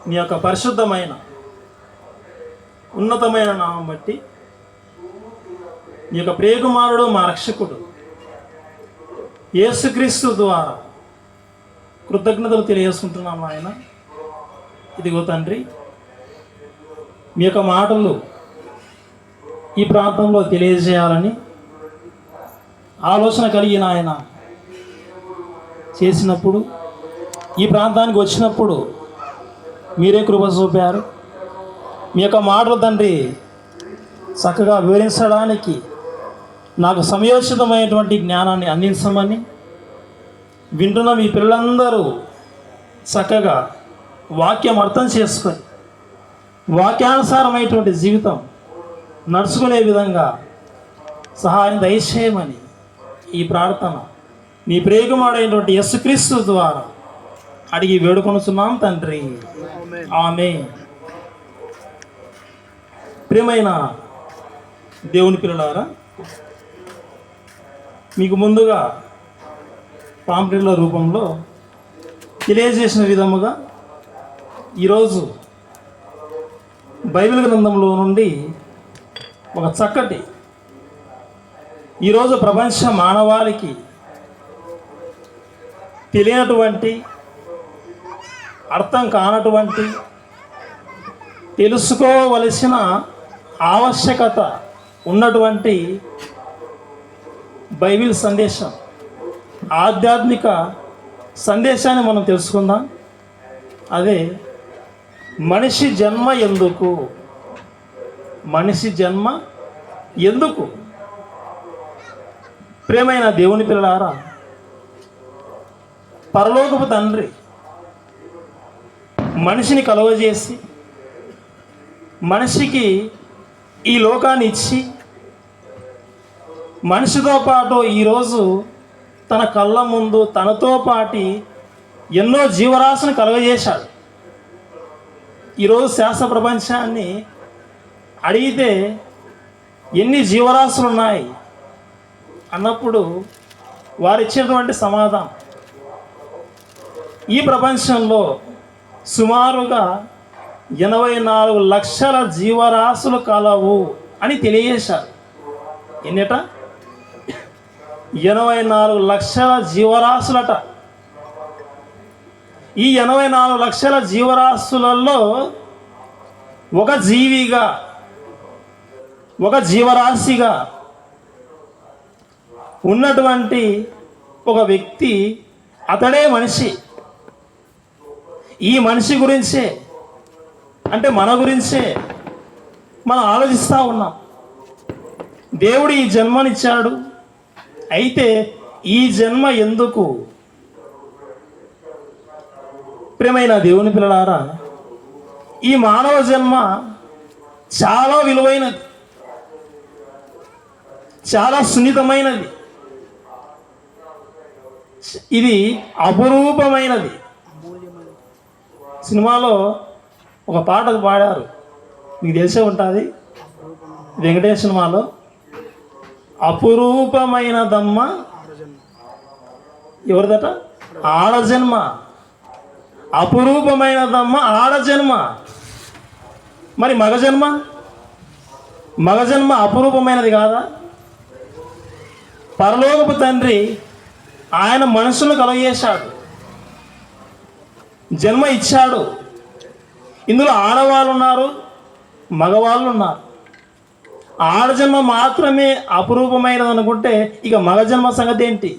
నీ యొక్క పరిశుద్ధమైన ఉన్నతమైన నామం బట్టి నీ యొక్క ప్రియకుమారుడు మా రక్షకుడు యేసుక్రీస్తు ద్వారా కృతజ్ఞతలు తెలియజేసుకుంటున్నాం ఆయన. ఇదిగో తండ్రి, మీ యొక్క మాటలు ఈ ప్రాంతంలో తెలియజేయాలని ఆలోచన కలిగిన ఆయన చేసినప్పుడు, ఈ ప్రాంతానికి వచ్చినప్పుడు మీరే కృప చూపారు. మీ యొక్క మాటలు తండ్రి చక్కగా వివరించడానికి నాకు సమయోచితమైనటువంటి జ్ఞానాన్ని అందించమని, వింటున్న మీ పిల్లలందరూ చక్కగా వాక్యం అర్థం చేసుకొని వాక్యానుసారమైనటువంటి జీవితం నడుచుకునే విధంగా సహాయం దయచేయమని ఈ ప్రార్థన నీ ప్రియకుమారుడైనటువంటి యేసుక్రీస్తు ద్వారా అడిగి వేడుకొనుచున్నాం తండ్రి, ఆమేన్. ప్రియమైన దేవుని పిల్లలారా, మీకు ముందుగా పాంప్లెట్ల రూపంలో తెలియజేసిన విధముగా ఈరోజు బైబిల్ గ్రంథంలో నుండి ఒక చక్కటి, ఈరోజు ప్రపంచ మానవాళికి తెలియనటువంటి, అర్థం కానటువంటి, తెలుసుకోవలసిన ఆవశ్యకత ఉన్నటువంటి బైబిల్ సందేశం, ఆధ్యాత్మిక సందేశాన్ని మనం తెలుసుకుందాం. అదే మనిషి జన్మ ఎందుకు, మనిషి జన్మ ఎందుకు. ప్రియమైన దేవుని పిల్లలారా, పరలోకపు తండ్రి మనిషిని కలుగజేసి మనిషికి ఈ లోకాన్ని ఇచ్చి మనిషితో పాటు ఈరోజు తన కళ్ళ ముందు తనతో పాటి ఎన్నో జీవరాశులను కలుగజేశాడు. ఈరోజు శాస్త్ర ప్రపంచాన్ని అడిగితే ఎన్ని జీవరాశులు ఉన్నాయి అన్నప్పుడు వారు ఇచ్చినటువంటి సమాధానం, ఈ ప్రపంచంలో సుమారుగా 84 లక్షల జీవరాశులు కలవు అని తెలియజేశారు. ఎన్నట? 84 లక్షల జీవరాశులట. ఈ 84 లక్షల జీవరాశులలో ఒక జీవిగా, ఒక జీవరాశిగా ఉన్నటువంటి ఒక వ్యక్తి, అతడే మనిషి. ఈ మనిషి గురించే, అంటే మన గురించే మనం ఆలోచిస్తూ ఉన్నాం. దేవుడు ఈ జన్మనిచ్చాడు, అయితే ఈ జన్మ ఎందుకు? ప్రియమైన దేవుని పిల్లలారా, ఈ మానవ జన్మ చాలా విలువైనది, చాలా సున్నితమైనది, ఇది అపురూపమైనది. సినిమాలో ఒక పాటకు పాడారు, మీకు తెలిసే ఉంటుంది. వెంకటేష్ సినిమాలో అపురూపమైనదమ్మ ఎవరిదట? ఆడజన్మ. అపురూపమైనదమ్మ ఆడజన్మ. మరి మగజన్మ? మగజన్మ అపురూపమైనది కాదా? పరలోకపు తండ్రి ఆయన మనుషులను కలుగజేశాడు, జన్మ ఇచ్చాడు. ఇందులో ఆడవాళ్ళు ఉన్నారు, మగవాళ్ళు ఉన్నారు. ఆడజన్మ మాత్రమే అపురూపమైనది అనుకుంటే ఇక మగజన్మ సంగతి ఏంటి?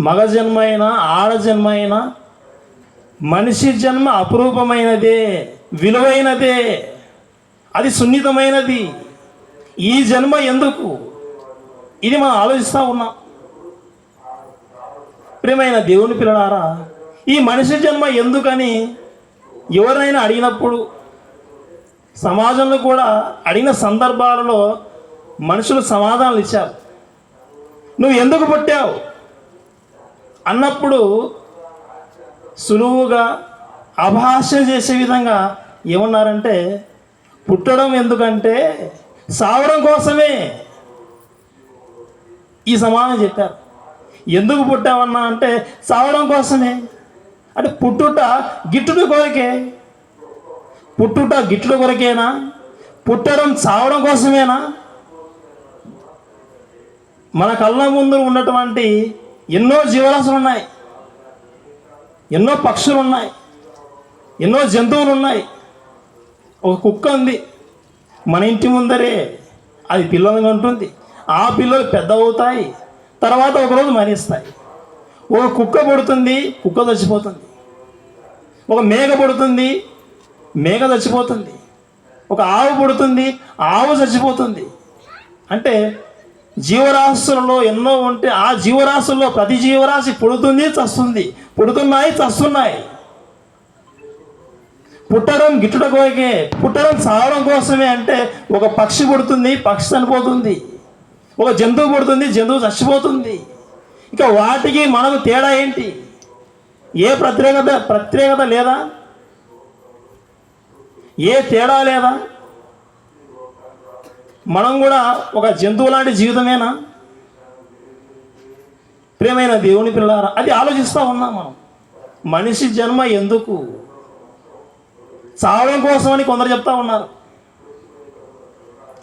మగజన్మ అయినా ఆడజన్మ అయినా మనిషి జన్మ అపురూపమైనదే, విలువైనదే, అది సున్నితమైనది. ఈ జన్మ ఎందుకు? ఇది మనం ఆలోచిస్తూ ఉన్నాం. ప్రియమైన దేవుని పిల్లలారా, ఈ మనిషి జన్మ ఎందుకని ఎవరైనా అడిగినప్పుడు, సమాజంలో కూడా అడిగిన సందర్భాలలో మనుషులు సమాధానాలు ఇచ్చారు. నువ్వు ఎందుకు పుట్టావు అన్నప్పుడు సులువుగా అపహాస్యం చేసే విధంగా ఏమన్నారంటే, పుట్టడం ఎందుకంటే సావడం కోసమే. ఈ సమాధానం చెప్పారు. ఎందుకు పుట్టావన్నా అంటే సావడం కోసమే. అంటే పుట్టుట గిట్టుడు కొరకే. పుట్టుట గిట్టుడు కొరకేనా? పుట్టడం చావడం కోసమేనా? మన కళ్ళ ముందు ఉన్నటువంటి ఎన్నో జీవరాశులు ఉన్నాయి, ఎన్నో పక్షులు ఉన్నాయి, ఎన్నో జంతువులు ఉన్నాయి. ఒక కుక్క ఉంది మన ఇంటి ముందరే, అది పిల్లలను కంటుంది. ఆ పిల్లలు పెద్ద అవుతాయి, తర్వాత ఒకరోజు మరణిస్తాయి. ఒక కుక్క పుడుతుంది, కుక్క చచ్చిపోతుంది. ఒక మేక పుడుతుంది, మేక చచ్చిపోతుంది. ఒక ఆవు పుడుతుంది, ఆవు చచ్చిపోతుంది. అంటే జీవరాశులలో ఎన్నో ఉంటే ఆ జీవరాశుల్లో ప్రతి జీవరాశి పుడుతుంది, చస్తుంది, పుడుతున్నాయి, చస్తున్నాయి. పుట్టడం గిట్టుట కోరికే, పుట్టడం చావడం కోసమే. అంటే ఒక పక్షి పుడుతుంది, పక్షి చనిపోతుంది. ఒక జంతువు పుడుతుంది, జంతువు చచ్చిపోతుంది. ఇక వాటికి మనకు తేడా ఏంటి? ఏ ప్రత్యేకత లేదా? ఏ తేడా లేదా? మనం కూడా ఒక జంతువు లాంటి జీవితమేనా? ప్రియమైన దేవుని పిల్లారా, అది ఆలోచిస్తూ ఉన్నాం మనం. మనిషి జన్మ ఎందుకు? చావడం కోసమని కొందరు చెప్తా ఉన్నారు.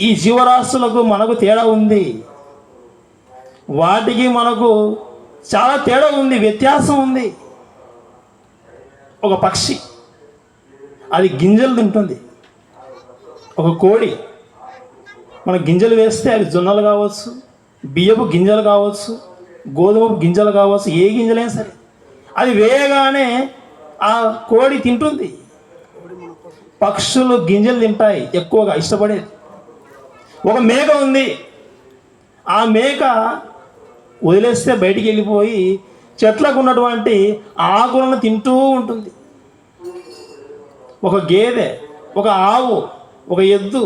ఈ జీవరాశులకు మనకు తేడా ఉంది, వాటికి మనకు చాలా తేడా ఉంది, వ్యత్యాసం ఉంది. ఒక పక్షి అది గింజలు తింటుంది. ఒక కోడి మన గింజలు వేస్తే అవి జొన్నలు కావచ్చు, బియ్యపు గింజలు కావచ్చు, గోధుమపు గింజలు కావచ్చు, ఏ గింజలైనా సరే అది వేయగానే ఆ కోడి తింటుంది. పక్షులు గింజలు తింటాయి ఎక్కువగా ఇష్టపడేది. ఒక మేక ఉంది, ఆ మేక వదిలేస్తే బయటికి వెళ్ళిపోయి చెట్లకు ఉన్నటువంటి ఆకులను తింటూ ఉంటుంది. ఒక గేదె, ఒక ఆవు, ఒక ఎద్దు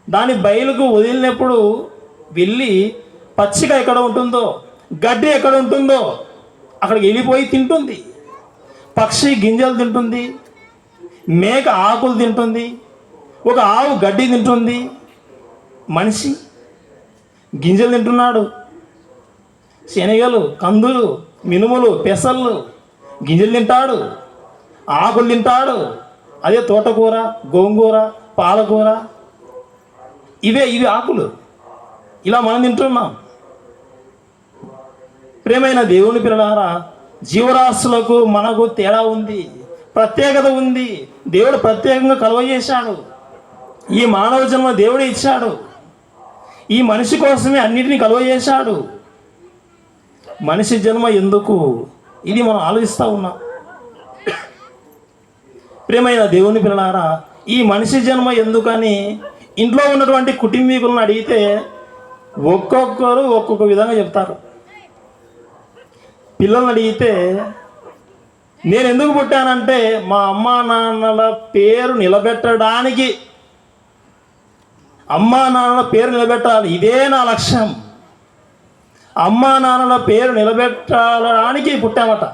దాని బయలుకు వదిలినప్పుడు వెళ్ళి పచ్చిక ఎక్కడ ఉంటుందో, గడ్డి ఎక్కడ ఉంటుందో అక్కడికి వెళ్ళిపోయి తింటుంది. పక్షి గింజలు తింటుంది, మేక ఆకులు తింటుంది, ఒక ఆవు గడ్డి తింటుంది. మనిషి గింజలు తింటున్నాడు. శనగలు, కందులు, మినుములు, పెసళ్ళు గింజలు తింటాడు, ఆకులు తింటాడు. అదే తోటకూర, గోంగూర, పాలకూర, ఇవి ఆకులు. ఇలా మనం తింటున్నాం. ప్రియమైన దేవుని పిల్లలారా, జీవరాశులకు మనకు తేడా ఉంది, ప్రత్యేకత ఉంది. దేవుడు ప్రత్యేకంగా కలుగజేశాడు. ఈ మానవ జన్మ దేవుడు ఇచ్చాడు. ఈ మనిషి కోసమే అన్నిటినీ కలుగజేశాడు. మనిషి జన్మ ఎందుకు? ఇది మనం ఆలోచిస్తూ ఉన్నాం. ప్రియమైన దేవుని పిల్లలారా, ఈ మనిషి జన్మ ఎందుకని ఇంట్లో ఉన్నటువంటి కుటుంబీకులను అడిగితే ఒక్కొక్కరు ఒక్కొక్క విధంగా చెప్తారు. పిల్లల్ని అడిగితే నేను ఎందుకు పుట్టానంటే మా అమ్మా నాన్నల పేరు నిలబెట్టడానికి, అమ్మా నాన్నల పేరు నిలబెట్టాలి, ఇదే నా లక్ష్యం. అమ్మా నాన్నల పేరు నిలబెట్టడానికి పుట్టామట.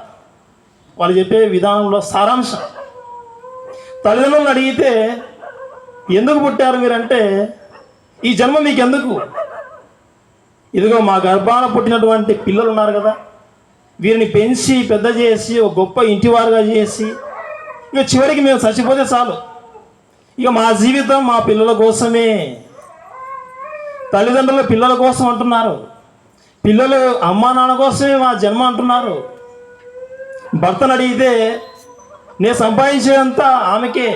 వాళ్ళు చెప్పే విధానంలో సారాంశం. తల్లిదండ్రులను అడిగితే ఎందుకు పుట్టారు మీరంటే, ఈ జన్మ మీకు ఎందుకు? ఇదిగో మా గర్భాన పుట్టినటువంటి పిల్లలు ఉన్నారు కదా, వీరిని పెంచి పెద్ద చేసి ఒక గొప్ప ఇంటివారుగా చేసి ఇక చివరికి మేము చచ్చిపోతే చాలు, ఇక మా జీవితం మా పిల్లల కోసమే. తల్లిదండ్రులు పిల్లల కోసం అంటున్నారు, పిల్లలు అమ్మా నాన్న కోసమే మా జన్మ అంటున్నారు. భర్తను అడిగితే నేను సంపాదించేదంతా ఆమెకే,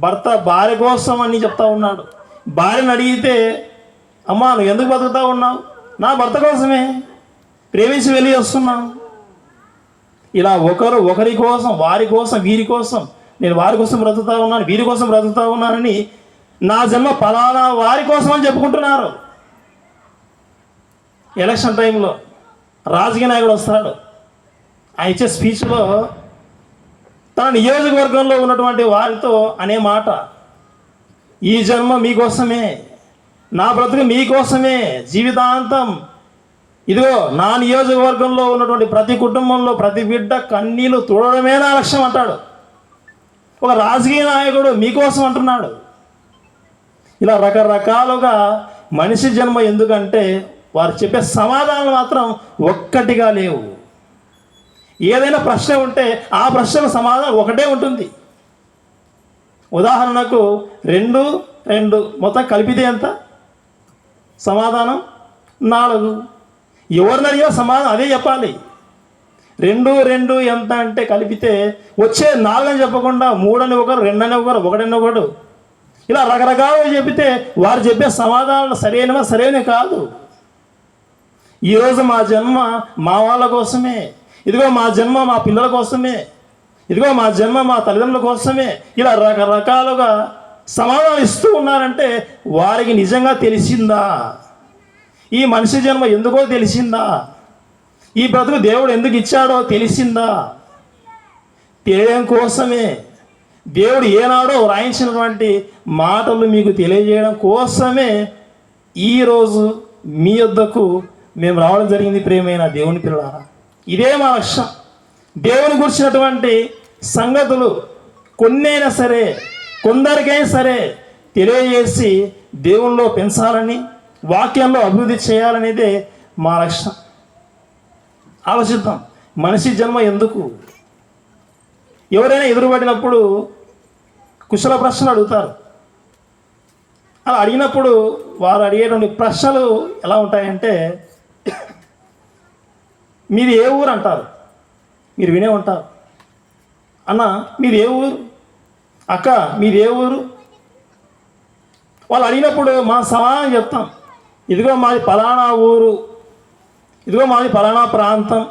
భర్త భార్య కోసం అని చెప్తా ఉన్నాడు. భార్యను అడిగితే అమ్మా నువ్వు ఎందుకు బతుకుతా ఉన్నావు? నా భర్త కోసమే, ప్రేమించి వెళ్ళి వస్తున్నాను. ఇలా ఒకరి కోసం, వారి కోసం, వీరి కోసం, నేను వారి కోసం బ్రతుకుతా ఉన్నాను, వీరి కోసం బ్రతుకుతా ఉన్నానని నా జన్మ ఫలానా వారి కోసం అని చెప్పుకుంటున్నారు. ఎలక్షన్ టైంలో రాజకీయ నాయకుడు వస్తాడు, ఆయన ఇచ్చే స్పీచ్లో తన నియోజకవర్గంలో ఉన్నటువంటి వారితో అనే మాట, ఈ జన్మ మీకోసమే, నా బ్రతుకు మీకోసమే, జీవితాంతం ఇదిగో నా నియోజకవర్గంలో ఉన్నటువంటి ప్రతి కుటుంబంలో ప్రతి బిడ్డ కన్నీళ్లు తుడవడమే నా లక్ష్యం అంటాడు. ఒక రాజకీయ నాయకుడు మీకోసం అంటున్నాడు. ఇలా రకరకాలుగా మనిషి జన్మ ఎందుకంటే వారు చెప్పే సమాధానాలు మాత్రం ఒక్కటిగా లేవు. ఏదైనా ప్రశ్న ఉంటే ఆ ప్రశ్నకు సమాధానం ఒకటే ఉంటుంది. ఉదాహరణకు 2 2 మొత్తం కలిపితే ఎంత? సమాధానం 4. ఎవరిని అడిగా సమాధానం అదే చెప్పాలి. 2 2 ఎంత అంటే కలిపితే వచ్చే 4 అని చెప్పకుండా 3 అని ఒకరు, 2 అని ఒకరు, 1 అని ఒకడు, ఇలా రకరకాలుగా చెబితే వారు చెప్పే సమాధానాలు సరైనవి కాదు. ఈరోజు మా జన్మ మా వాళ్ళ కోసమే, ఇదిగో మా జన్మ మా పిల్లల కోసమే, ఇదిగో మా జన్మ మా తల్లిదండ్రుల కోసమే, ఇలా రకరకాలుగా సమాధానం ఇస్తూ ఉన్నారంటే వారికి నిజంగా తెలిసిందా? ఈ మనిషి జన్మ ఎందుకో తెలిసిందా? ఈ బ్రతుకు దేవుడు ఎందుకు ఇచ్చాడో తెలిసిందా? తెలియడం కోసమే దేవుడు ఏనాడో వ్రాయించినటువంటి మాటలు మీకు తెలియజేయడం కోసమే ఈరోజు మీ వద్దకు మేము రావడం జరిగింది. ప్రియమైన దేవుని పిల్లలారా, ఇదే మా లక్ష్యం. దేవుని గురించినటువంటి సంగతులు కొన్నైనా సరే, కొందరికైనా సరే తెలియజేసి దేవునిలో పెంచాలని, వాక్యంలో అభివృద్ధి చేయాలనేదే మా లక్ష్యం. ఆలోచిద్దాం, మనిషి జన్మ ఎందుకు? ఎవరైనా ఎదురుపడినప్పుడు కుశల ప్రశ్నలు అడుగుతారు. అలా అడిగినప్పుడు వారు అడిగేటువంటి ప్రశ్నలు ఎలా ఉంటాయంటే, మీది ఏ ఊరు అంటారు. మీరు వినే ఉంటారు. అన్న మీది ఏ ఊరు? అక్క మీది ఏ ఊరు? వాళ్ళు అడిగినప్పుడు మా సమాధానం చెప్తాం, ఇదిగో మాది పలానా ఊరు, ఇదిగో మాది పలానా ప్రాంతం.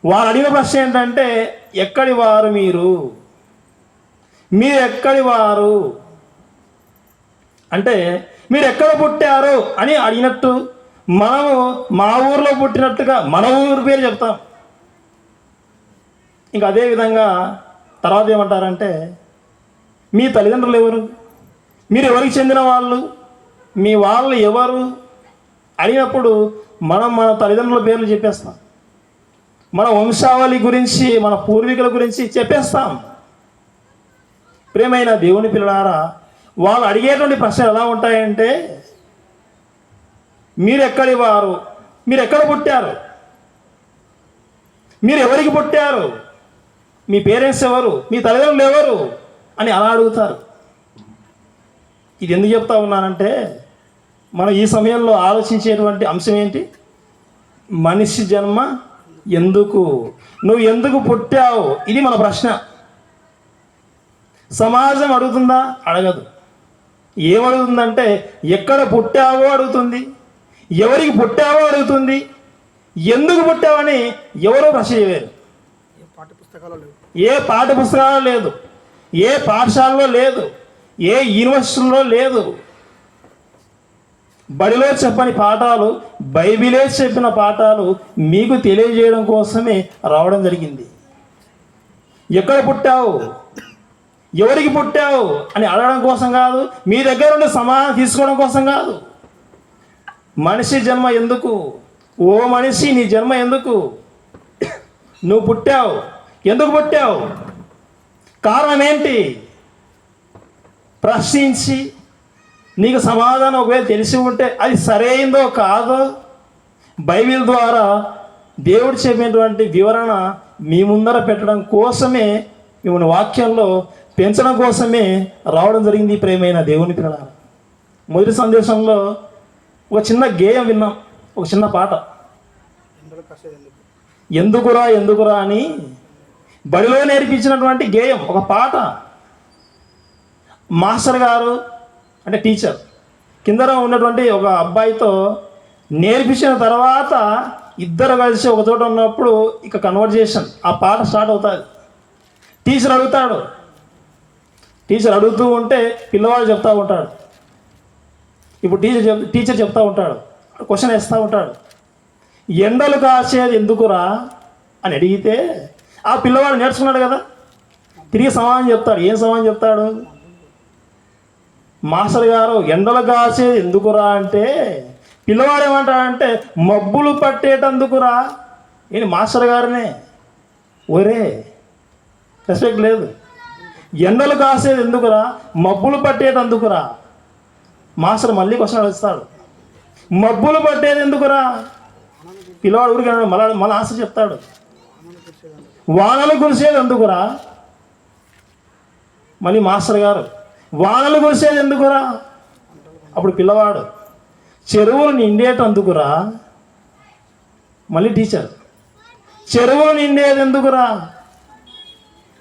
వారు అడిగిన ప్రశ్న ఏంటంటే, ఎక్కడి వారు మీరు ఎక్కడి వారు అంటే మీరు ఎక్కడ పుట్టారు అని అడిగినట్టు, మనము మా ఊరిలో పుట్టినట్టుగా మన ఊరి పేరు చెప్తాం. ఇంకా అదేవిధంగా తర్వాత ఏమంటారంటే, మీ తల్లిదండ్రులు ఎవరు, మీరు ఎవరికి చెందిన వాళ్ళు, మీ వాళ్ళు ఎవరు అడిగినప్పుడు మనం మన తల్లిదండ్రుల పేర్లు చెప్పేస్తాం. మన వంశావళి గురించి, మన పూర్వీకుల గురించి చెప్పేస్తాం. ప్రియమైన దేవుని పిల్లలారా, వాళ్ళు అడిగేటువంటి ప్రశ్నలు ఎలా ఉంటాయంటే, మీరు ఎక్కడి వారు, మీరు ఎక్కడ పుట్టారు, మీరు ఎవరికి పుట్టారు, మీ పేరెంట్స్ ఎవరు, మీ తల్లిదండ్రులు ఎవరు అని అలా అడుగుతారు. ఇది ఎందుకు చెప్తా ఉన్నానంటే, మనం ఈ సమయంలో ఆలోచించేటువంటి అంశం ఏంటి? మనిషి జన్మ ఎందుకు, నువ్వు ఎందుకు పుట్టావు, ఇది మన ప్రశ్న. సమాజం అడుగుతుందా? అడగదు. ఏమడుగుతుందంటే, ఎక్కడ పుట్టావో అడుగుతుంది, ఎవరికి పుట్టావో అడుగుతుంది, ఎందుకు పుట్టావని ఎవరో ప్రశ్న చేయలేరు. ఏ పాఠ్య పుస్తకాలు లేదు, ఏ పాఠశాలలో లేదు, ఏ యూనివర్సిటీలో లేదు. బడిలో చెప్పని పాఠాలు, బైబిలే చెప్పిన పాఠాలు మీకు తెలియజేయడం కోసమే రావడం జరిగింది. ఎక్కడ పుట్టావు, ఎవరికి పుట్టావు అని అడగడం కోసం కాదు, మీ దగ్గర ఉండే సమాధానం తీసుకోవడం కోసం కాదు. మనిషి జన్మ ఎందుకు? ఓ మనిషి, నీ జన్మ ఎందుకు? నువ్వు పుట్టావు, ఎందుకు పుట్టావు, కారణం ఏంటి? ప్రశ్నించి నీకు సమాధానం ఒకవేళ తెలిసి ఉంటే అది సరైందో కాదో బైబిల్ ద్వారా దేవుడు చెప్పినటువంటి వివరణ మీ ముందర పెట్టడం కోసమే, మిమ్మల్ని వాక్యంలో పెంచడం కోసమే రావడం జరిగింది. ప్రియమైన దేవుని పిల్లలారా, మొదటి సందేశంలో ఒక చిన్న గేయం విన్నాం, ఒక చిన్న పాట. ఎందుకురా ఎందుకురా అని బడిలో నేర్పించినటువంటి గేయం, ఒక పాట. మాస్టర్ గారు అంటే టీచర్ కిందన ఉన్నటువంటి ఒక అబ్బాయితో నేర్పించిన తర్వాత ఇద్దరు కలిసి ఒక చోట ఉన్నప్పుడు ఇక కన్వర్జేషన్, ఆ పాట స్టార్ట్ అవుతుంది. టీచర్ అడుగుతూ ఉంటే పిల్లవాడు చెప్తూ ఉంటాడు. ఇప్పుడు టీచర్ చెప్తూ ఉంటాడు, క్వశ్చన్ వేస్తూ ఉంటాడు. ఎండలు కాసేది ఎందుకురా అని అడిగితే ఆ పిల్లవాడు నేర్చుకున్నాడు కదా, తిరిగి సమాధానం చెప్తాడు. ఏం సమాధానం చెప్తాడు? మాస్టర్ గారు ఎండలు కాసేది ఎందుకురా అంటే పిల్లవాడు ఏమంటాడంటే మబ్బులు పట్టేటందుకురా. ఏంటి మాస్టర్ గారినే ఒరే, రెస్పెక్ట్ లేదు. ఎండలు కాసేది ఎందుకురా, మబ్బులు పట్టేటందుకురా. మాస్టర్ మళ్ళీ క్వశ్చన్ అడుగుతాడు, మబ్బులు పట్టేది ఎందుకురా. పిల్లవాడు ఊరికి మళ్ళీ ఆన్సర్ చెప్తాడు, వానలు కురిసేది ఎందుకురా? మళ్ళీ మాస్టర్ గారు, వానలు కురిసేది ఎందుకురా? అప్పుడు పిల్లవాడు, చెరువులు నిండేటందుకురా. మళ్ళీ టీచర్, చెరువులు నిండేది ఎందుకురా?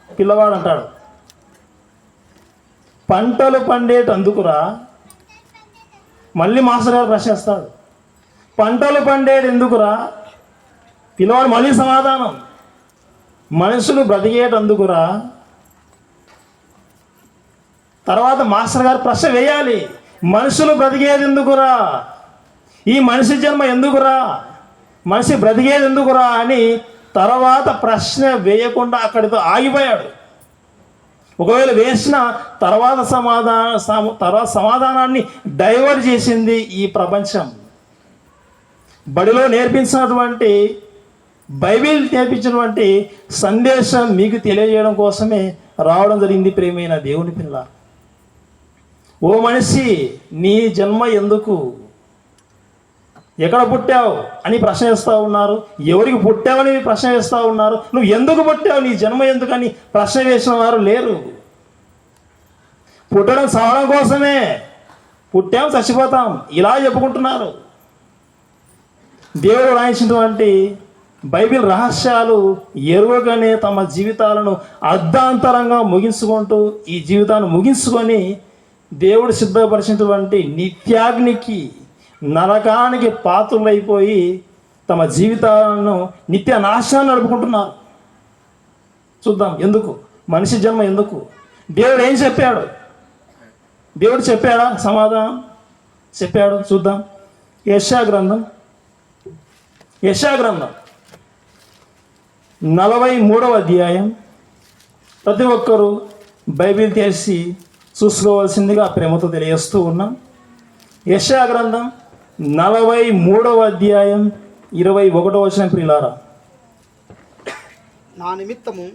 పిల్లవాడు అంటాడు, పంటలు పండేటందుకురా. మళ్ళీ మాస్టర్ గారు ప్రశ్నిస్తాడు, పంటలు పండేది ఎందుకురా? పిల్లవాడు మళ్ళీ సమాధానం, మనుషులు బ్రతికేటందుకురా. తర్వాత మాస్టర్ గారు ప్రశ్న వేయాలి, మనుషులు బ్రతికేది ఎందుకురా? ఈ మనిషి జన్మ ఎందుకురా? మనిషి బ్రతికేది ఎందుకురా అని తర్వాత ప్రశ్న వేయకుండా అక్కడితో ఆగిపోయాడు. ఒకవేళ వేసిన తర్వాత సమాధానాన్ని డైవర్ట్ చేసింది ఈ ప్రపంచం. బడిలో నేర్పించినటువంటి బైబిల్ నేర్పించినటువంటి సందేశం మీకు తెలియజేయడం కోసమే రావడం జరిగింది. ప్రియమైన దేవుని పిల్ల, ఓ మనిషి, నీ జన్మ ఎందుకు? ఎక్కడ పుట్టావు అని ప్రశ్న వేస్తూ ఉన్నారు. ఎవరికి పుట్టావని ప్రశ్న వేస్తూ ఉన్నారు. నువ్వు ఎందుకు పుట్టావు, నీ జన్మ ఎందుకని ప్రశ్న వేసిన వారు లేరు. పుట్టడం చావడం కోసమే, పుట్టాం చచ్చిపోతాం ఇలా చెప్పుకుంటున్నారు. దేవుడు రాయించినటువంటి బైబిల్ రహస్యాలు ఎరువగానే తమ జీవితాలను అర్ధాంతరంగా ముగించుకుంటూ ఈ జీవితాన్ని ముగించుకొని దేవుడు సిద్ధపరిచినటువంటి నిత్యాగ్నికి, నరకానికి పాత్రులైపోయి తమ జీవితాలను నిత్య నాశనాన్ని నడుపుకుంటున్నారు. చూద్దాం, ఎందుకు మనిషి జన్మ ఎందుకు? దేవుడు ఏం చెప్పాడు? దేవుడు చెప్పాడా? సమాధానం చెప్పాడు. చూద్దాం, యెషయా గ్రంథం 43వ అధ్యాయం. ప్రతి ఒక్కరూ బైబిల్ తెరిచి చూసుకోవాల్సిందిగా ప్రేమతో తెలియజేస్తూ ఉన్నాం. యెషయా గ్రంథం 43వ అధ్యాయం 21వ వచనం. ప్రియులారా, నా నిమిత్తము,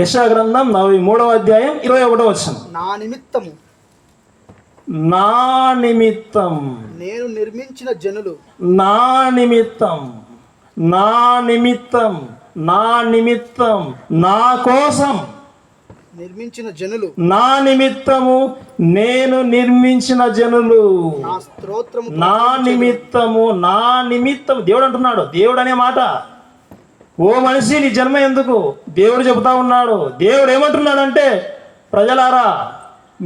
యెషయా గ్రంథం 43వ అధ్యాయం 21వ వచనం. నా నిమిత్తము నేను నిర్మించిన జనులు, నా నిమిత్తం నా కోసం నిర్మించిన జనులు, నా నిమిత్తము నేను నిర్మించిన జనులు, నా స్తోత్రము, నా నిమిత్తం దేవుడు అంటున్నాడు. దేవుడు అనే మాట, ఓ మనిషి నీ జన్మ ఎందుకు? దేవుడు చెబుతా ఉన్నాడు. దేవుడు ఏమంటున్నాడంటే, ప్రజలారా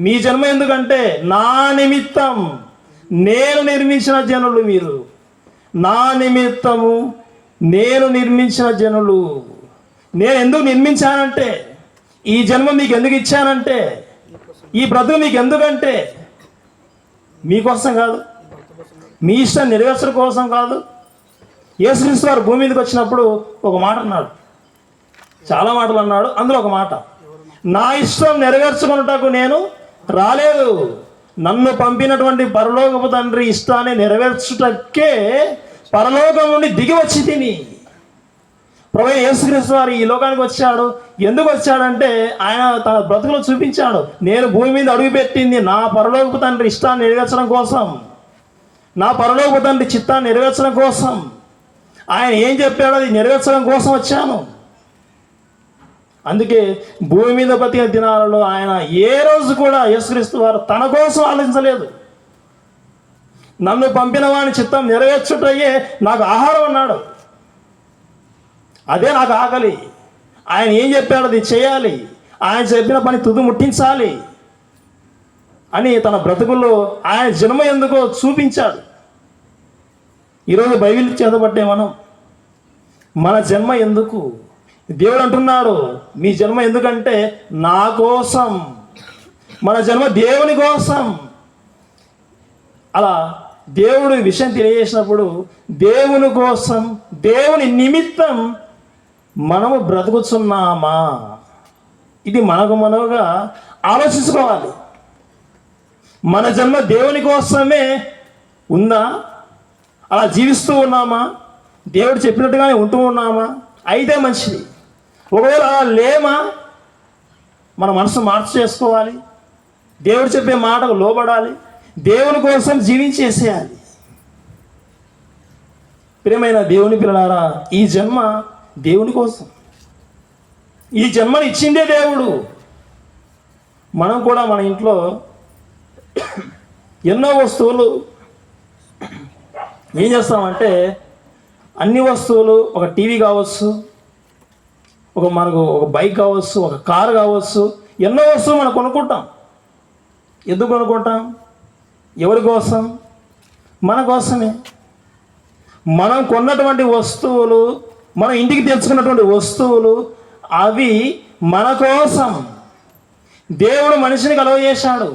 మీ జన్మ ఎందుకంటే నా నిమిత్తం నేను నిర్మించిన జనులు మీరు. నా నిమిత్తము నేను నిర్మించిన జనులు. నేను ఎందుకు నిర్మించానంటే, ఈ జన్మ మీకు ఎందుకు ఇచ్చానంటే, ఈ బ్రతుకు మీకు ఎందుకంటే మీకోసం కాదు, మీ ఇష్టం నెరవేర్చడం కోసం కాదు. యేసుక్రీస్తు వారు భూమి మీదకి వచ్చినప్పుడు ఒక మాట అన్నాడు, చాలా మాటలు అన్నాడు. అందులో ఒక మాట, నా ఇష్టం నెరవేర్చుకున్నటకు నేను రాలేదు, నన్ను పంపినటువంటి పరలోకపు తండ్రి ఇష్టాన్ని నెరవేర్చుటకే పరలోకం నుండి దిగి వచ్చి తిని. ప్రభువైన యేసుక్రీస్తు వారు ఈ లోకానికి వచ్చాడు. ఎందుకు వచ్చాడంటే ఆయన తన బ్రతుకులో చూపించాడు, నేను భూమి మీద అడుగుపెట్టింది నా పరలోకపు తండ్రి ఇష్టాన్ని నెరవేర్చడం కోసం, నా పరలోకపు తండ్రి చిత్తాన్ని నెరవేర్చడం కోసం. ఆయన ఏం చెప్పాడో అది నెరవేర్చడం కోసం వచ్చాను. అందుకే భూమి మీద బతికిన దినాలలో ఆయన ఏ రోజు కూడా యేసుక్రీస్తు వారు తన కోసం ఆలోచించలేదు. నన్ను పంపిన వాని చిత్తం నెరవేర్చుటయే నాకు ఆహారం అన్నాడు. అదే నాకు ఆకలి. ఆయన ఏం చెప్పాడో అది చేయాలి, ఆయన చెప్పిన పని తుది ముట్టించాలి అని తన బ్రతుకుల్లో ఆయన జన్మ ఎందుకో చూపించాడు. ఈరోజు బైబిల్ చేతబట్టే మన జన్మ ఎందుకు? దేవుడు అంటున్నాడు, మీ జన్మ ఎందుకంటే నా కోసం. మన జన్మ దేవుని కోసం. అలా దేవుడు విషయం తెలియజేసినప్పుడు దేవుని కోసం, దేవుని నిమిత్తం మనము బ్రతుకుతున్నామా? ఇది మనముగా ఆలోచించుకోవాలి. మన జన్మ దేవుని కోసమే ఉందా? అలా జీవిస్తూ ఉన్నామా? దేవుడు చెప్పినట్టుగానే ఉంటూ ఉన్నామా? అయితే మంచిది. ఒకవేళ అలా లేమా, మన మనసు మార్పు చేసుకోవాలి. దేవుడు చెప్పే మాటకు లోబడాలి. దేవుని కోసం జీవించేసేయాలి. ప్రియమైన దేవుని పిల్లలారా, ఈ జన్మ దేవుని కోసం. ఈ జన్మను ఇచ్చిందే దేవుడు. మనం కూడా మన ఇంట్లో ఎన్నో వస్తువులు ఏం చేస్తామంటే, అన్ని వస్తువులు, ఒక టీవీ కావచ్చు, మనకు ఒక బైక్ కావచ్చు, ఒక కారు కావచ్చు, ఎన్నో వస్తువులు మనం కొనుక్కుంటాం. ఎందుకు కొనుక్కుంటాం? ఎవరి కోసం? మన కోసమే. మనం కొన్నటువంటి వస్తువులు, మనం ఇంటికి తెచ్చుకున్నటువంటి వస్తువులు, అవి మన కోసం. దేవుడు మనిషిని కలుగజేశాడు.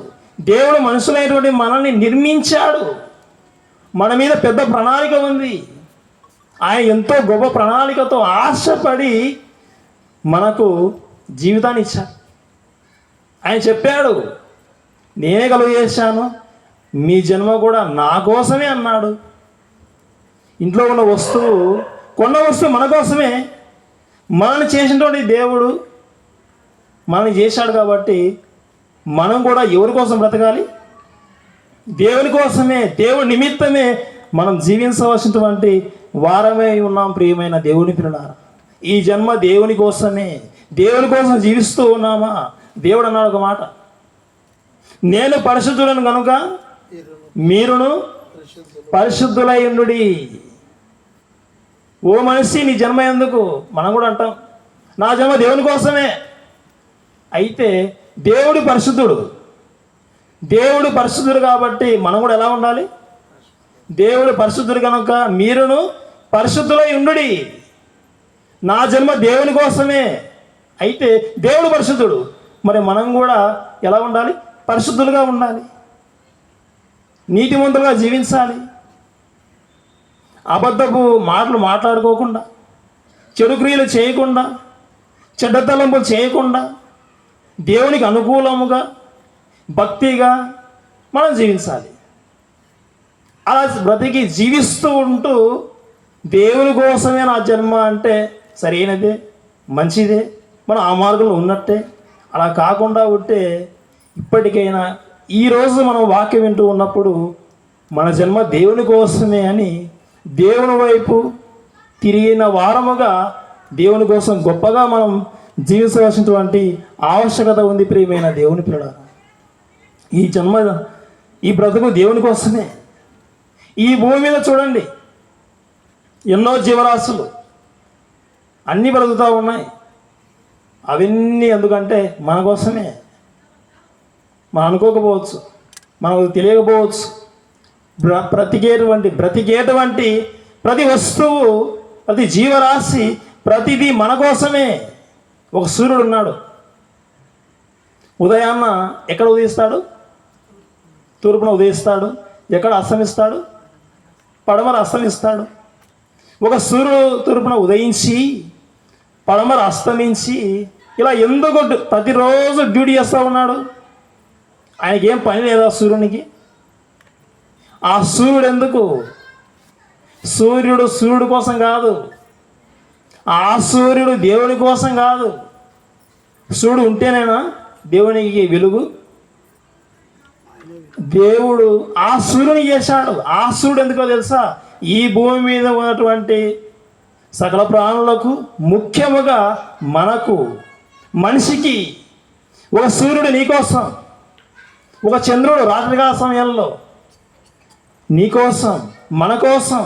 దేవుడు మనుషులైనటువంటి మనల్ని నిర్మించాడు. మన మీద పెద్ద ప్రణాళిక ఉంది. ఆయన ఎంతో గొప్ప ప్రణాళికతో ఆశపడి మనకు జీవితాన్ని ఇచ్చాడు. ఆయన చెప్పాడు, నేనే కలుగజేశాను, మీ జన్మ కూడా నా కోసమే అన్నాడు. ఇంట్లో ఉన్న వస్తువు, కొన్న వస్తువు మన కోసమే. మనల్ని చేసినటువంటి దేవుడు మనల్ని చేశాడు కాబట్టి మనం కూడా ఎవరి కోసం బ్రతకాలి? దేవుని కోసమే, దేవుని నిమిత్తమే మనం జీవించవలసినటువంటి వారమే ఉన్నాం. ప్రియమైన దేవుని పిల్లలారా, ఈ జన్మ దేవుని కోసమే. దేవుని కోసం జీవిస్తూ ఉన్నామా? దేవుడు అన్నాడు ఒక మాట, నేను పరిశుద్ధులను కనుక మీరును పరిశుద్ధులై ఉండుడి. ఓ మనిషి, నీ జన్మ ఎందుకు? మనం కూడా అంటాం, నా జన్మ దేవుని కోసమే. అయితే దేవుడు పరిశుద్ధుడు. దేవుడు పరిశుద్ధుడు కాబట్టి మనం కూడా ఎలా ఉండాలి? దేవుడు పరిశుద్ధుడు కనుక మీరును పరిశుద్ధులై ఉండుడి. నా జన్మ దేవుని కోసమే. అయితే దేవుడు పరిశుద్ధుడు, మరి మనం కూడా ఎలా ఉండాలి? పరిశుద్ధులుగా ఉండాలి, నీతిమంతులుగా జీవించాలి. అబద్ధపు మాటలు మాట్లాడుకోకుండా, చెడు క్రియలు చేయకుండా, చెడ్డ తలంపులు చేయకుండా, దేవునికి అనుకూలముగా భక్తిగా మనం జీవించాలి. అలా బ్రతికి జీవిస్తూ ఉంటూ దేవుని కోసమే నా జన్మ అంటే సరైనదే, మంచిదే, మనం ఆ మార్గంలో ఉన్నట్టే. అలా కాకుండా ఉంటే ఇప్పటికైనా ఈరోజు మనం వాక్యం వింటూ ఉన్నప్పుడు మన జన్మ దేవుని కోసమే అని దేవుని వైపు తిరిగిన వారముగా దేవుని కోసం గొప్పగా మనం జీవించవలసినటువంటి ఆవశ్యకత ఉంది. ప్రియమైన దేవుని పిల్లలారా, ఈ జన్మ, ఈ బ్రతుకు దేవుని కోసమే. ఈ భూమి మీద చూడండి, ఎన్నో జీవరాశులు అన్నీ బ్రతుకుతూ ఉన్నాయి. అవన్నీ ఎందుకంటే మన కోసమే. మనం అనుకోకపోవచ్చు, మనకు తెలియకపోవచ్చు. బ్రతికేటువంటి ప్రతి వస్తువు, ప్రతి జీవరాశి, ప్రతిదీ మన కోసమే. ఒక సూర్యుడు ఉన్నాడు, ఉదయాన్న ఎక్కడ ఉదయిస్తాడు? తూర్పున ఉదయిస్తాడు. ఎక్కడ అస్తమిస్తాడు? పడమర అస్తమిస్తాడు. ఒక సూర్యుడు తూర్పున ఉదయించి పడమర అస్తమించి ఇలా ఎందుకు ప్రతిరోజు డ్యూటీ చేస్తూ ఉన్నాడు? ఆయనకి ఏం పని లేదా సూర్యునికి? ఆ సూర్యుడు ఎందుకు? సూర్యుడు కోసం కాదు, ఆ సూర్యుడు దేవుని కోసం కాదు. సూర్యుడు ఉంటేనేనా దేవునికి వెలుగు? దేవుడు ఆ సూర్యుని చేశాడు. ఆ సూర్యుడు ఎందుకో తెలుసా? ఈ భూమి మీద ఉన్నటువంటి సకల ప్రాణులకు, ముఖ్యముగా మనకు, మనిషికి ఒక సూర్యుడు నీకోసం, ఒక చంద్రుడు రాత్రికాల సమయంలో నీకోసం, మన కోసం.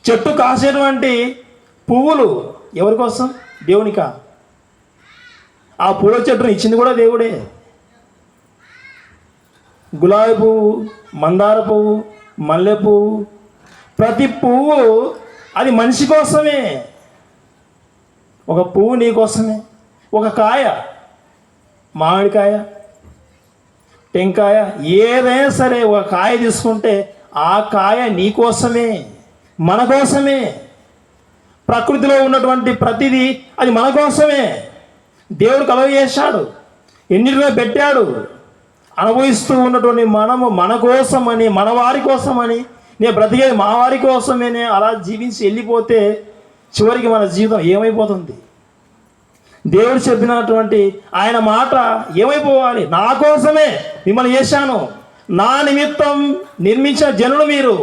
చెట్టు కాసేటువంటి పువ్వులు ఎవరి కోసం? దేవునికా? ఆ పూల చెట్టును ఇచ్చింది కూడా దేవుడే. గులాబీ పువ్వు, మందార పువ్వు, మల్లె పువ్వు, ప్రతి పువ్వు అది మనిషి కోసమే. ఒక పువ్వు నీ కోసమే. ఒక కాయ, మామిడికాయ, టెంకాయ, ఏదైనా సరే ఒక కాయ తీసుకుంటే ఆ కాయ నీ కోసమే, మన కోసమే. ప్రకృతిలో ఉన్నటువంటి ప్రతిదీ అది మన కోసమే. దేవుడు కలుగజేశాడు, ఎన్నిటిలో పెట్టాడు. అనుభవిస్తూ ఉన్నటువంటి మనము మన కోసమని, మన వారి కోసమని, నేను బ్రతికేది మా వారి కోసమేనే అలా జీవించి వెళ్ళిపోతే చివరికి మన జీవితం ఏమైపోతుంది? దేవుడు చెప్పినటువంటి ఆయన మాట ఏమైపోవాలి? నా కోసమే మిమ్మల్ని చేశాను, నా నిమిత్తం నిర్మించిన జనులు మీరు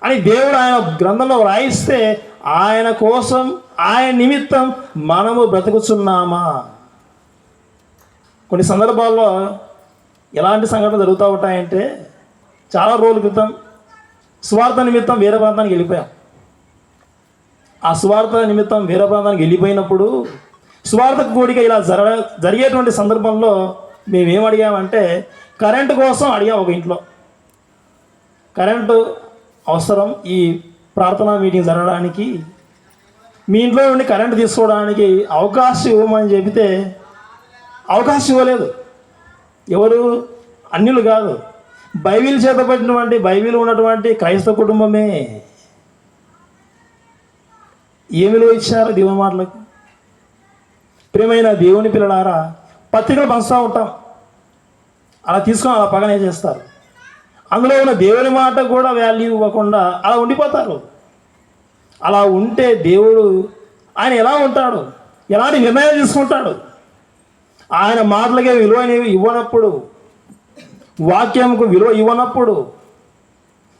అని దేవుడు ఆయన గ్రంథంలో రాయిస్తే ఆయన కోసం ఆయన నిమిత్తం మనము బ్రతుకుచున్నామా? కొన్ని సందర్భాల్లో ఎలాంటి సంఘటనలు జరుగుతూ ఉంటాయంటే, చాలా రోజుల క్రితం స్వార్థ నిమిత్తం వేరే ప్రాంతానికి వెళ్ళిపోయాం. ఆ స్వార్థ నిమిత్తం వేరే ప్రాంతానికి వెళ్ళిపోయినప్పుడు స్వార్థ కూడిక ఇలా జరిగేటువంటి సందర్భంలో మేమేం అడిగామంటే, కరెంటు కోసం అడిగాం. ఒక ఇంట్లో కరెంటు అవసరం, ఈ ప్రార్థనా మీటింగ్ జరగడానికి మీ ఇంట్లో నుండి కరెంటు తీసుకోవడానికి అవకాశం ఇవ్వమని చెబితే అవకాశం ఇవ్వలేదు. ఎవరు? అన్యులు కాదు, బైబిల్ చేత పట్టినటువంటి బైబిల్ ఉన్నటువంటి క్రైస్తవ కుటుంబమే. ఏమి విలువ ఇచ్చారు దేవుని మాటలకు? ప్రియమైన దేవుని పిల్లలారా, పత్రికలు పంచుతూ ఉంటాం, అలా తీసుకొని అలా పగనే చేస్తారు. అందులో ఉన్న దేవుని మాట కూడా వాల్యూ ఇవ్వకుండా అలా ఉండిపోతారు. అలా ఉంటే దేవుడు ఆయన ఎలా ఉంటాడు? ఎలాంటి నిర్ణయాలు తీసుకుంటాడు? ఆయన మాటలకే విలువ ఇవ్వనప్పుడు, వాక్యంకు విలువ ఇవ్వనప్పుడు,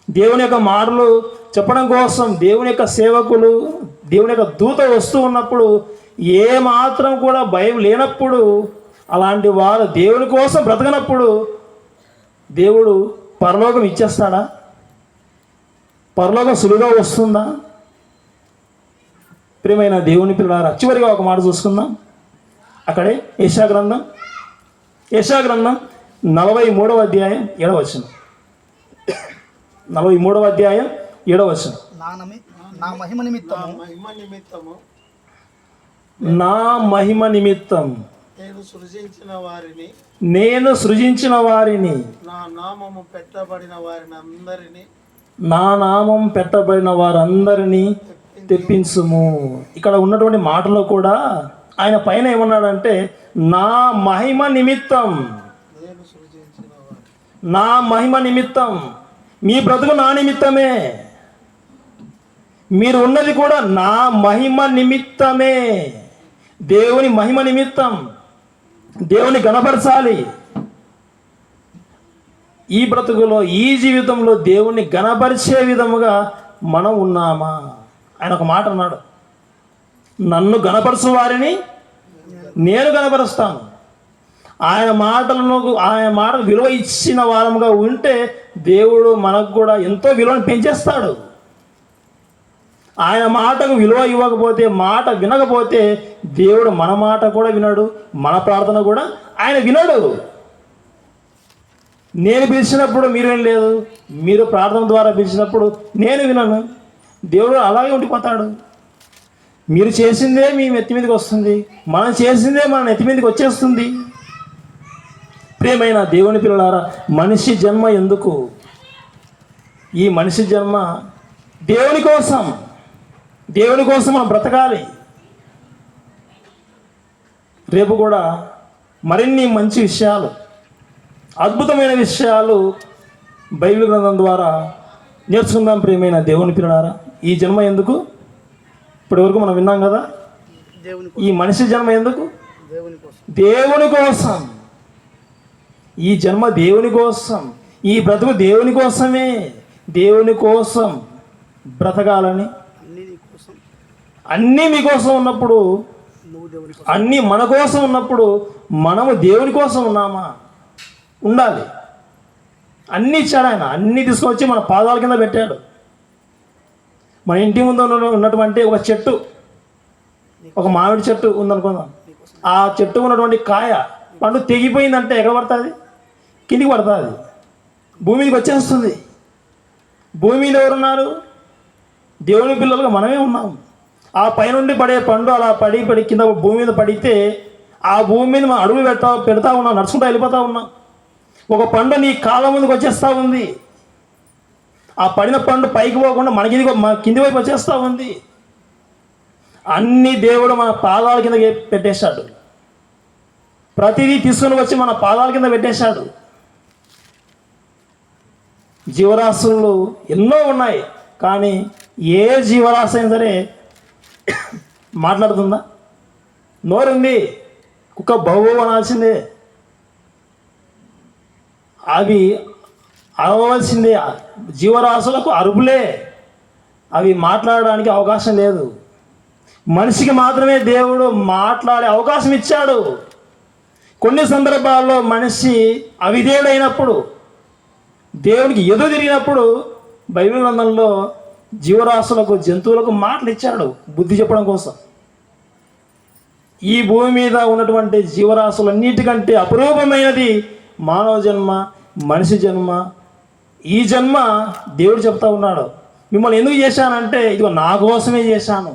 దేవుని యొక్క మాటలు చెప్పడం కోసం దేవుని యొక్క సేవకులు, దేవుని యొక్క దూత వస్తూ ఉన్నప్పుడు ఏ మాత్రం కూడా భయం లేనప్పుడు, అలాంటి వారు దేవుని కోసం బ్రతకనప్పుడు దేవుడు పరలోకం ఇచ్చేస్తాడా? పరలోకం సులువుగా వస్తుందా? ప్రియమైన దేవుని పిల్లలారా, చివరిగా ఒక మాట చూసుకుందాం. అక్కడే యెషయా గ్రంథం 43వ అధ్యాయం 7వ వచనం. 43వ అధ్యాయం 7వ వచనం. నా మహిమ నిమిత్తము నేను సృజించిన వారిని నా నామం పెట్టబడిన వారందరినీ తెప్పించుము. ఇక్కడ ఉన్నటువంటి మాటలో కూడా ఆయన పైన ఏమన్నాడంటే, నా మహిమ నిమిత్తం, నా మహిమ నిమిత్తం. మీ బ్రతుకు నా నిమిత్తమే, మీరు ఉన్నది కూడా నా మహిమ నిమిత్తమే. దేవుని మహిమ నిమిత్తం దేవుని గణపరచాలి. ఈ బ్రతుకులో, ఈ జీవితంలో దేవుని గణపరిచే విధముగా మనం ఉన్నామా? ఆయన ఒక మాట అన్నాడు, నన్ను గణపరచు వారిని నేను గణపరుస్తాను. ఆయన మాటలకు విలువ ఇచ్చిన వారముగా ఉంటే దేవుడు మనకు కూడా ఎంతో విలువను పెంచేస్తాడు. ఆయన మాటకు విలువ ఇవ్వకపోతే, మాట వినకపోతే దేవుడు మన మాట కూడా వినడు, మన ప్రార్థన కూడా ఆయన వినడు. నేను పిలిచినప్పుడు మీరు వినలేదు, మీరు ప్రార్థన ద్వారా పిలిచినప్పుడు నేను వినను. దేవుడు అలాగే ఉండిపోతాడు. మీరు చేసిందే మీ నెత్తి మీదకి వస్తుంది, మనం చేసిందే మన నెత్తి మీదకి వచ్చేస్తుంది. ప్రియమైన దేవుని పిల్లలారా, మనిషి జన్మ ఎందుకు? ఈ మనిషి జన్మ దేవుని కోసం. దేవుని కోసం మనం బ్రతకాలి. రేపు కూడా మరిన్ని మంచి విషయాలు, అద్భుతమైన విషయాలు బైబిల్ గ్రంథం ద్వారా నేర్చుకుందాం. ప్రియమైన దేవుని పిల్లలారా, ఈ జన్మ ఎందుకు? ఇప్పటి వరకు మనం విన్నాం కదా, ఈ మనిషి జన్మ ఎందుకు? దేవుని కోసం. ఈ జన్మ దేవుని కోసం, ఈ బ్రతుకు దేవుని కోసమే. దేవుని కోసం బ్రతకాలని, అన్నీ మీకోసం ఉన్నప్పుడు, అన్నీ మన కోసం ఉన్నప్పుడు మనము దేవుని కోసం ఉన్నామా? ఉండాలి. అన్నీ ఇచ్చాడు ఆయన, అన్నీ తీసుకొచ్చి మన పాదాల కింద పెట్టాడు. మన ఇంటి ముందు ఉన్నటువంటి ఒక చెట్టు, ఒక మామిడి చెట్టు ఉందనుకుందాం. ఆ చెట్టు ఉన్నటువంటి కాయ పండు తెగిపోయిందంటే ఎక్కడ పడుతుంది? కిందికి పడుతుంది, భూమి మీదకి వచ్చేస్తుంది. భూమి మీద ఎవరున్నారు? దేవుని పిల్లలుగా మనమే ఉన్నాము. ఆ పైనుండి పడే పండు అలా పడి కింద భూమి మీద పడితే ఆ భూమి మీద మనం అడుగులు పెడతా ఉన్నాం, నడుచుకుంటూ వెళ్ళిపోతూ ఉన్నాం. ఒక పండు నీ కాళ్ళ ముందుకు వచ్చేస్తూ ఉంది. ఆ పడిన పండు పైకి పోకుండా మన కింది వైపు వచ్చేస్తూ ఉంది. అన్ని దేవుడు మన పాదాల కింద పెట్టేశాడు. ప్రతిదీ తీసుకుని వచ్చి మన పాదాల కింద పెట్టేశాడు. జీవరాశులు ఎన్నో ఉన్నాయి, కానీ ఏ జీవరాశి అయినా సరే మాట్లాడుతుందా? నోరుంది, కుక్క బహు అనాల్సిందే, అవి అరవలసిందే. జీవరాశులకు అరుపులే, అవి మాట్లాడడానికి అవకాశం లేదు. మనిషికి మాత్రమే దేవుడు మాట్లాడే అవకాశం ఇచ్చాడు. కొన్ని సందర్భాల్లో మనిషి అవిధేయుడైనప్పుడు, దేవునికి ఎదురు తిరిగినప్పుడు బైబిల్ గ్రంథంలో జీవరాశులకు, జంతువులకు మాటలు ఇచ్చాడు బుద్ధి చెప్పడం కోసం. ఈ భూమి మీద ఉన్నటువంటి జీవరాశులన్నిటికంటే అపురూపమైనది మానవ జన్మ, మనిషి జన్మ. ఈ జన్మ దేవుడు చెప్తా ఉన్నాడు, మిమ్మల్ని ఎందుకు చేశానంటే ఇదిగో నా కోసమే చేశాను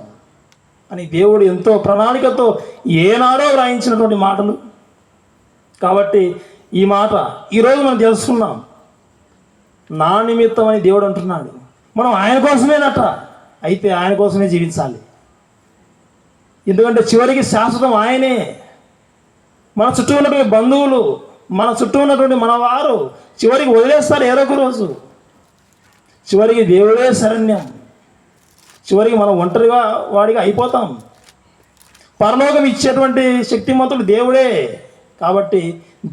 అని దేవుడు ఎంతో ప్రణాళికతో ఏనాడో వ్రాయించినటువంటి మాటలు. కాబట్టి ఈ మాట ఈరోజు మనం తెలుసుకున్నాం. నా నిమిత్తం అని దేవుడు అంటున్నాడు. మనం ఆయన కోసమేనట, అయితే ఆయన కోసమే జీవించాలి. ఎందుకంటే చివరికి శాశ్వతం ఆయనే. మన చుట్టూ ఉన్నటువంటి బంధువులు, మన చుట్టూ ఉన్నటువంటి మన వారు చివరికి వదిలేస్తారు ఏదో ఒక రోజు. చివరికి దేవుడే శరణ్యం. చివరికి మనం ఒంటరిగా వాడిగా అయిపోతాం. పరలోకం ఇచ్చేటువంటి శక్తిమంతుడు దేవుడే. కాబట్టి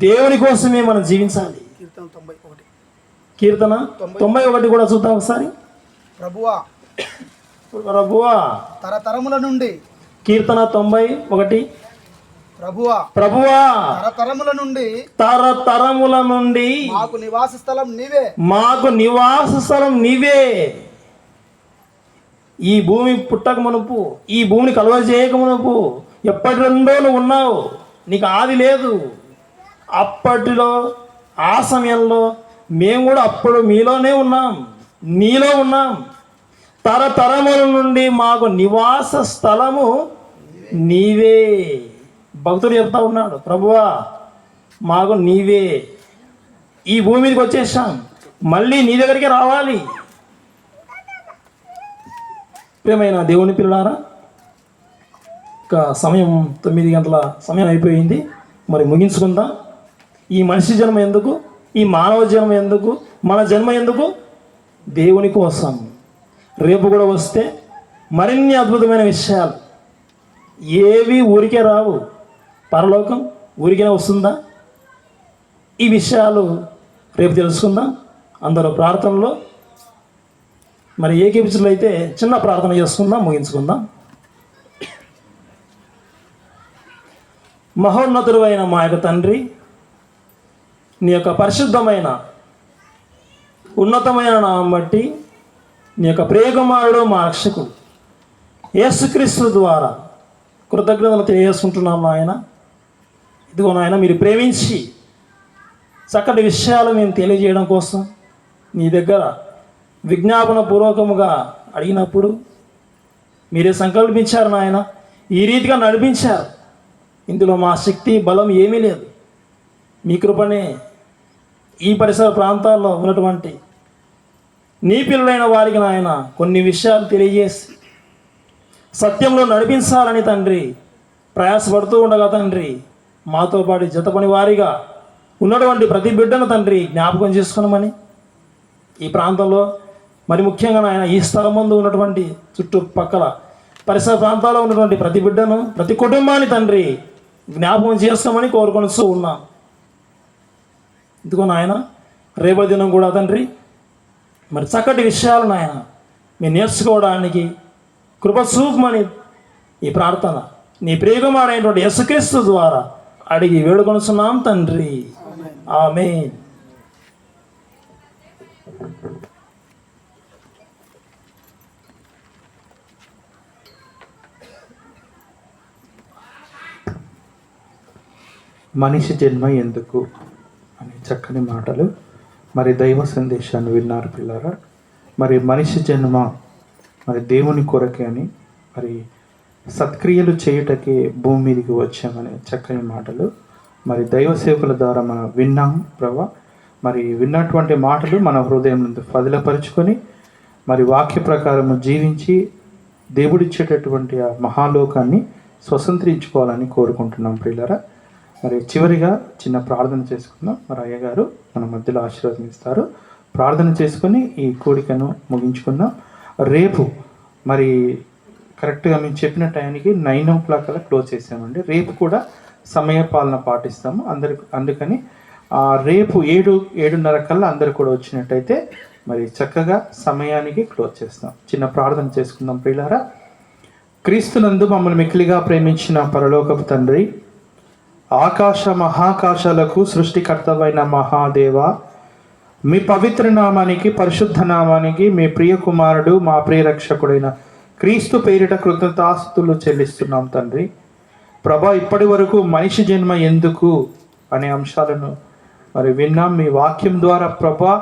దేవుని కోసమే మనం జీవించాలి. కీర్తన 91. కీర్తన 91 కూడా చూద్దాం ఒకసారి. ప్రభువా ప్రభువా, తరతరముల నుండి. కీర్తన 91. ప్రభువా ప్రభువా, తరతరముల నుండి తరతరముల నుండి మాకు నివాస స్థలం నీవే. మాకు నివాస స్థలం నీవే. ఈ భూమి పుట్టక మునుపు, ఈ భూమిని కలువ చేయక మునుపు ఎప్పటి రెండో నువ్వు ఉన్నావు. నీకు ఆది లేదు. అప్పటిలో, ఆ సమయంలో మేము కూడా అప్పుడు మీలోనే ఉన్నాం, నీలో ఉన్నాం. తరతరముల నుండి మాకు నివాస స్థలము నీవే. భక్తుడు చెప్తా ఉన్నాడు, ప్రభువా మాకు నీవే. ఈ భూమి మీదకి వచ్చేసాం, మళ్ళీ నీ దగ్గరికి రావాలి. ప్రియమైన దేవుని పిల్లారా, ఇక సమయం 9 గంటల సమయం అయిపోయింది. మరి ముగించుకుందాం. ఈ మనిషి జన్మ ఎందుకు? ఈ మానవ జన్మ ఎందుకు? మన జన్మ ఎందుకు? దేవుని కోసం. రేపు కూడా వస్తే మరిన్ని అద్భుతమైన విషయాలు. ఏవి ఊరికే రావు. పరలోకం ఊరికే వస్తుందా? ఈ విషయాలు రేపు తెలుసుకుందాం. అందరూ ప్రార్థనలో మరి ఏకీపించలు అయితే చిన్న ప్రార్థన చేసుకుందాం, ముగించుకుందాం. మహోన్నతుడు అయిన మా యొక్క తండ్రి, నీ యొక్క పరిశుద్ధమైన ఉన్నతమైన నామం బట్టి నీ యొక్క ప్రియకుమారుడు మా రక్షకుడు యేసుక్రీస్తు ద్వారా కృతజ్ఞతలు తెలియజేసుకుంటున్నాం నాయన. ఇదిగో నాయన, మీరు ప్రేమించి చక్కటి విషయాలు మేము తెలియజేయడం కోసం నీ దగ్గర విజ్ఞాపన పూర్వకముగా అడిగినప్పుడు మీరే సంకల్పించారు నాయన. ఈ రీతిగా నడిపించారు. ఇందులో మా శక్తి బలం ఏమీ లేదు. మీ కృపనే ఈ పరిసర ప్రాంతాల్లో ఉన్నటువంటి నీ పిల్లలైన వారికి నాయన కొన్ని విషయాలు తెలియజేసి సత్యంలో నడిపించాలని తండ్రి ప్రయాసపడుతూ ఉండగా తండ్రి, మాతో పాటు జతపని వారిగా ఉన్నటువంటి ప్రతి బిడ్డను తండ్రి జ్ఞాపకం చేసుకున్నామని, ఈ ప్రాంతంలో మరి ముఖ్యంగా నాయన ఈ స్థలం ముందు ఉన్నటువంటి చుట్టుపక్కల పరిసర ప్రాంతాల్లో ఉన్నటువంటి ప్రతి బిడ్డను, ప్రతి కుటుంబాన్ని తండ్రి జ్ఞాపకం చేస్తామని కోరుకొనిస్తూ ఉన్నాం. ఇదిగో నాయన, రేపటి దినం కూడా తండ్రి మరి చక్కటి విషయాలు నాయన మేము నేర్చుకోవడానికి కృప చూపమని ఈ ప్రార్థన నీ ప్రియకుమారుడైనటువంటి యేసుక్రీస్తు ద్వారా అడిగి వేడుకొనుచున్నాం తండ్రి. ఆమేన్. మనిషి జన్మ ఎందుకు అనే చక్కని మాటలు, మరి దైవ సందేశాన్ని విన్నారు పిల్లరా. మరి మనిషి జన్మ మరి దేవుని కొరకే అని, మరి సత్క్రియలు చేయుటకే భూమి మీదకి వచ్చామనే చక్కని మాటలు మరి దైవ సేవకుల ద్వారా మనం విన్నాం ప్రభా. మరి విన్నటువంటి మాటలు మన హృదయం నుండి ఫదిలపరుచుకొని మరి వాక్య ప్రకారము జీవించి దేవుడిచ్చేటటువంటి ఆ మహాలోకాన్ని స్వతంత్రించుకోవాలని కోరుకుంటున్నాం ప్రియులరా. మరి చివరిగా చిన్న ప్రార్థన చేసుకుందాం. మరి అయ్యగారు మన మధ్యలో ఆశీర్వదిస్తారు. ప్రార్థన చేసుకొని ఈ కోరికను ముగించుకుందాం. రేపు మరి కరెక్ట్గా మేము చెప్పిన టైంకి 9 o'clock అలా క్లోజ్ చేసామండి. రేపు కూడా సమయపాలన పాటిస్తాము అందుకని రేపు 7:30 కల్లా అందరు కూడా వచ్చినట్టయితే మరి చక్కగా సమయానికి క్లోజ్ చేస్తాం. చిన్న ప్రార్థన చేసుకుందాం ప్రియులారా. క్రీస్తునందు మమ్మల్ని మిక్కిలిగా ప్రేమించిన పరలోకపు తండ్రి, ఆకాశ మహాకాశాలకు సృష్టికర్తవైన మహాదేవ, మీ పవిత్ర నామానికి, పరిశుద్ధ నామానికి, మీ ప్రియ కుమారుడు, మా ప్రియ రక్షకుడైన క్రీస్తు పేరిట కృతజ్ఞతాస్తుతులు చెల్లిస్తున్నాం తండ్రి. ప్రభా, ఇప్పటి వరకు మనిషి జన్మ ఎందుకు అనే అంశాలను మరి విన్నాం. మీ వాక్యం ద్వారా ప్రభా,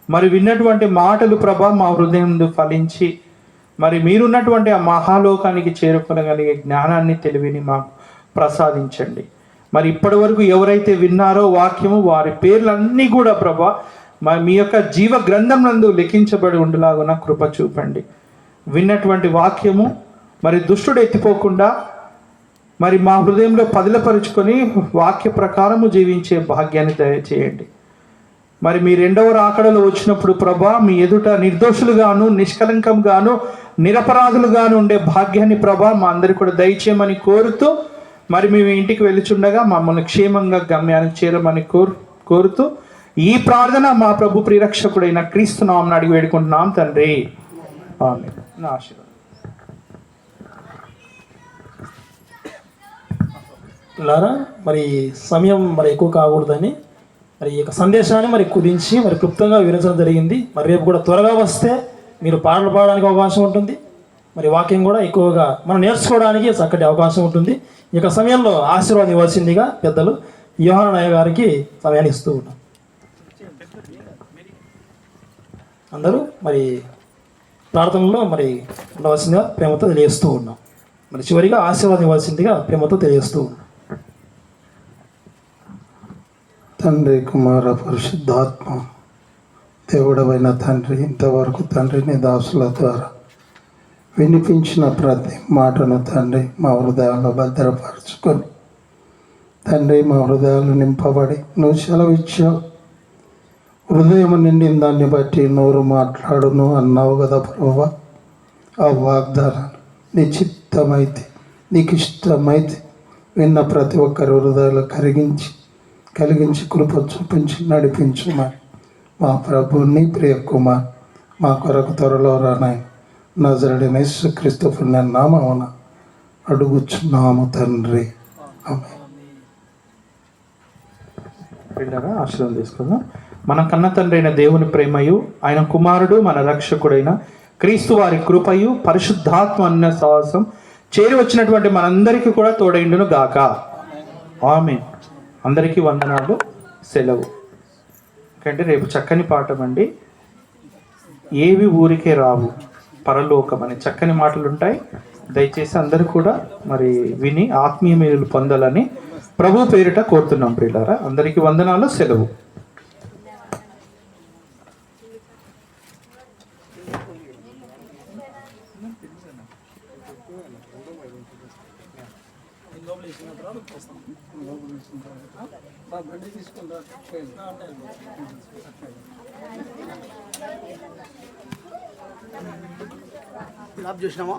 మరి విన్నటువంటి మాటలు ప్రభా మా హృదయం ఫలించి మరి మీరున్నటువంటి ఆ మహాలోకానికి చేరుకొనగలిగే జ్ఞానాన్ని, తెలివిని మాకు ప్రసాదించండి. మరి ఇప్పటి వరకు ఎవరైతే విన్నారో వాక్యము, వారి పేర్లన్నీ కూడా ప్రభా మరి మీ యొక్క జీవ గ్రంథం నందు లిఖించబడి ఉండేలాగున కృప చూపండి. విన్నటువంటి వాక్యము మరి దుష్టుడు ఎత్తిపోకుండా మరి మా హృదయంలో పదిలపరుచుకొని వాక్య ప్రకారము జీవించే భాగ్యాన్ని దయచేయండి. మరి మీ రెండవ రాకడలో వచ్చినప్పుడు ప్రభా, మీ ఎదుట నిర్దోషులుగాను, నిష్కలంకంగాను, నిరపరాధులుగాను ఉండే భాగ్యాన్ని ప్రభా మా అందరికీ కూడా దయచేయమని కోరుతూ, మరి మేము ఇంటికి వెళ్ళుచుండగా మమ్మల్ని క్షేమంగా గమ్యానికి చేరమని కోరుతూ ఈ ప్రార్థన మా ప్రభు ప్రియరక్షకుడైన క్రీస్తు నామమున అడిగి వేడుకుంటున్నాం తండ్రి. ఆమేన్. నా ఆశీర్వాదం. లారా, మరి సమయం మరి ఎక్కువ కాకూడదని మరి ఈ యొక్క సందేశాన్ని మరి కుదించి మరి క్లుప్తంగా వివరించడం జరిగింది. మరి రేపు కూడా త్వరగా వస్తే మీరు పాటలు పాడడానికి అవకాశం ఉంటుంది. మరి వాక్యం కూడా ఎక్కువగా మనం నేర్చుకోవడానికి చక్కటి అవకాశం ఉంటుంది. ఈ యొక్క సమయంలో ఆశీర్వాదం ఇవ్వాల్సిందిగా పెద్దలు యోహాన్ అయ్య గారికి సమయాన్ని ఇస్తూ ఉన్నాం. అందరూ మరి ప్రార్థనలో మరి ఉండవలసిందిగా ప్రేమతో తెలియజేస్తూ ఉన్నాం. మరి చివరిగా ఆశీర్వాదం ఇవ్వాల్సిందిగా ప్రేమతో తెలియజేస్తూ ఉన్నాం. తండ్రి, కుమార, పరిశుద్ధాత్మ దేవుడవైన తండ్రి, ఇంతవరకు తండ్రి నీ దాసుల ద్వారా వినిపించిన ప్రతి మాటను తండ్రి మా హృదయాల్లో భద్రపరచుకొని తండ్రి మా హృదయాలు నింపబడి నువ్వు సెలవిచ్చావు, హృదయం నిండిన దాన్ని బట్టి నోరు మాట్లాడును అన్నావు కదా ప్రభువా. ఆ వాగ్దానాలు నీ చిత్తమైతే, నీకు ఇష్టమైతే విన్న ప్రతి ఒక్కరి హృదయాలు కలిగించి కృప చూపించి నడిపించుమని మా ప్రభుని ప్రియ కుమార్ మా కొరకు త్వరలో రానాయన నజరుడైన యేసుక్రీస్తు పుణ్య నామమున అడుగుచున్నాము తండ్రి. ఆమేన్. పిల్లరా, ఆశీర్వాదం తీసుకుందాం. మన కన్న తండ్రి అయిన దేవుని ప్రేమయు, ఆయన కుమారుడు మన రక్షకుడైన క్రీస్తు వారి కృపయు, పరిశుద్ధాత్మ అన్న సహవాసం చేరి వచ్చినటువంటి మనందరికీ కూడా తోడైండును గాక. ఆమేన్. అందరికీ వందనాలు. సెలవు. ఎందుకంటే రేపు చక్కని పాఠం అండి, ఏవి ఊరికే రావు పరలోకం అనే చక్కని మాటలు ఉంటాయి. దయచేసి అందరూ కూడా మరి విని ఆత్మీయ మేలులు పొందాలని ప్రభు పేరిట కోరుతున్నాం. ప్రియులారా, అందరికీ వందనాలు. సెలవు. లాభ్ చూసినామా.